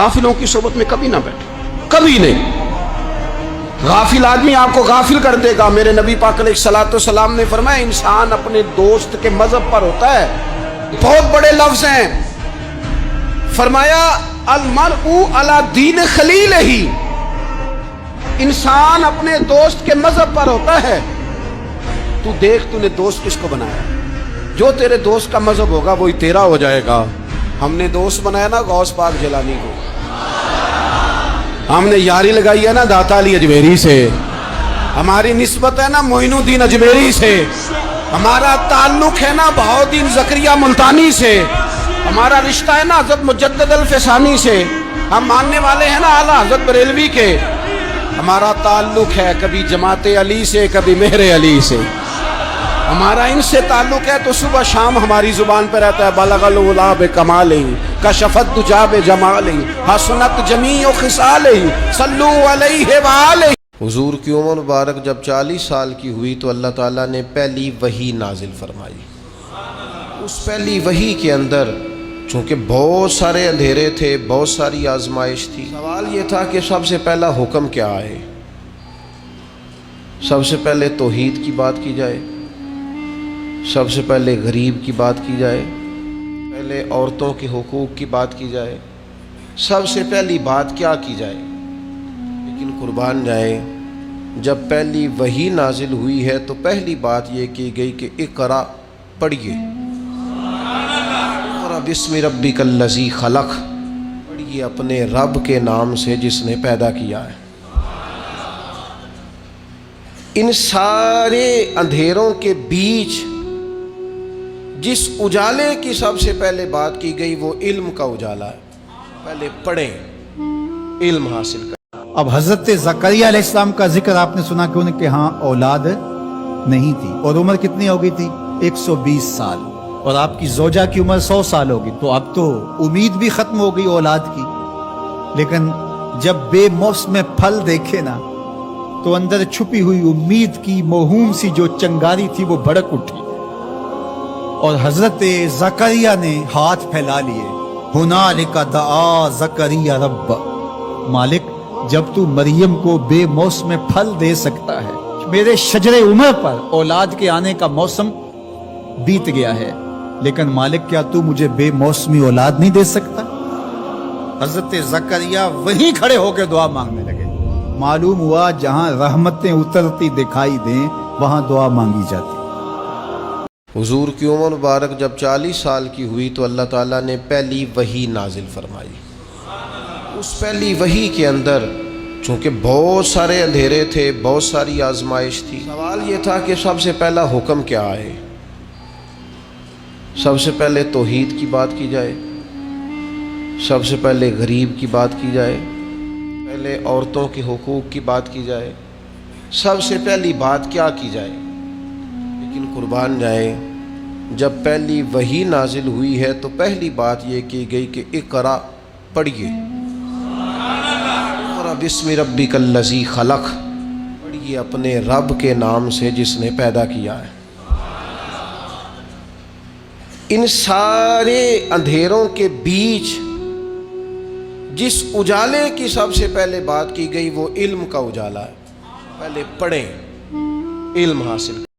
गाफिलों की सोबत में कभी ना बैठे, कभी नहीं। गाफिल आदमी आपको गाफिल कर देगा। मेरे नबी पाक अलैहिस्सलाम ने फरमाया इंसान अपने दोस्त के मजहब पर होता है। बहुत बड़े लफ्ज हैं। फरमाया अलमरउ अला दीन खलीलिही, इंसान अपने दोस्त के मजहब पर होता है। तू देख तूने दोस्त किसको बनाया, जो तेरे दोस्त का मजहब होगा वही तेरा हो जाएगा। हमने दोस्त बनाया ना गौस पाक जिलानी को, हमने यारी लगाई है ना दाता अली अजमेरी से, हमारी निस्बत है ना मोइनुद्दीन अजमेरी से, हमारा ताल्लुक है ना बहाउद्दीन ज़करिया मुल्तानी से, हमारा रिश्ता है ना हज़रत मुजद्दिद अल-फ़िसानी से, हम मानने वाले हैं ना आला हज़रत बरेलवी के। हमारा ताल्लुक है कभी जमाते अली से, कभी मेहरे अली से। हमारा इनसे ताल्लुक है तो सुबह शाम हमारी जुबान पर रहता है बलगल उला बे कमाले कशफत दुजा बे जमाले हसनत जमीओ खिसाले सल्लु अलैहि व आले। हुजूर की उम्र मुबारक जब 40 साल की हुई तो अल्लाह ताला ने पहली वही नाजिल फरमाई। उस पहली वही के अंदर चूँकि बहुत सारे अंधेरे थे, बहुत सारी आजमाइश थी, सवाल ये था कि सबसे पहला हुक्म क्या है। सबसे पहले तौहीद की बात की जाए, सबसे पहले गरीब की बात की जाए, पहले औरतों के हुकूक की बात की जाए, सबसे पहली बात क्या की जाए। लेकिन कुर्बान जाए, जब पहली वही नाजिल हुई है तो पहली बात ये की गई कि इक़रा पढ़िए, बिस्मि रब्बिकल्लज़ी खलक़, पढ़िए अपने रब के नाम से जिसने पैदा किया है। इन सारे अंधेरों के बीच जिस उजाले की सबसे पहले बात की गई वो इल्म का उजाला है। पहले पढ़ें, इल्म हासिल करें। अब हजरत ज़करिया अलैहिस्सलाम का जिक्र आपने सुना कि उनके यहाँ औलाद नहीं थी और उम्र कितनी हो गई थी 120 साल, और आपकी जोजा की उम्र 100 साल होगी। तो अब तो उम्मीद भी खत्म हो गई औलाद की। लेकिन जब बेमौसम फल देखे ना तो अंदर छुपी हुई उम्मीद की मोहूम सी जो चंगारी थी वो भड़क उठी और हजरत ज़करिया ने हाथ फैला लिए। हुनालिका दआ ज़करिया रब्बा, मालिक जब तू मरियम को बेमौसम फल दे सकता है, मेरे शजरे उम्र पर औलाद के आने का मौसम बीत गया है, लेकिन मालिक क्या तू मुझे बेमौसमी औलाद नहीं दे सकता। हजरत ज़करिया वहीं खड़े होकर दुआ मांगने लगे। मालूम हुआ जहां रहमतें उतरती दिखाई दें वहां दुआ मांगी जाती। हुजूर की उम्र मुबारक जब 40 साल की हुई तो अल्लाह ताला ने पहली वही नाजिल फरमाई। उस पहली वही के अंदर चूँकि बहुत सारे अंधेरे थे, बहुत सारी आजमाइश थी, सवाल ये था कि सबसे पहला हुक्म क्या है। सबसे पहले तौहीद की बात की जाए, सबसे पहले गरीब की बात की जाए, पहले औरतों के हुकूक की बात की जाए, सबसे पहली बात क्या की जाए। लेकिन कुर्बान जाए, जब पहली वही नाजिल हुई है तो पहली बात ये की गई कि इक़रा पढ़िए, बिस्मि रब्बिकल्लज़ी खलक़, पढ़िए अपने रब के नाम से जिसने पैदा किया है। इन सारे अंधेरों के बीच जिस उजाले की सबसे पहले बात की गई वो इल्म का उजाला है। पहले पढ़ें, इल्म हासिल करें।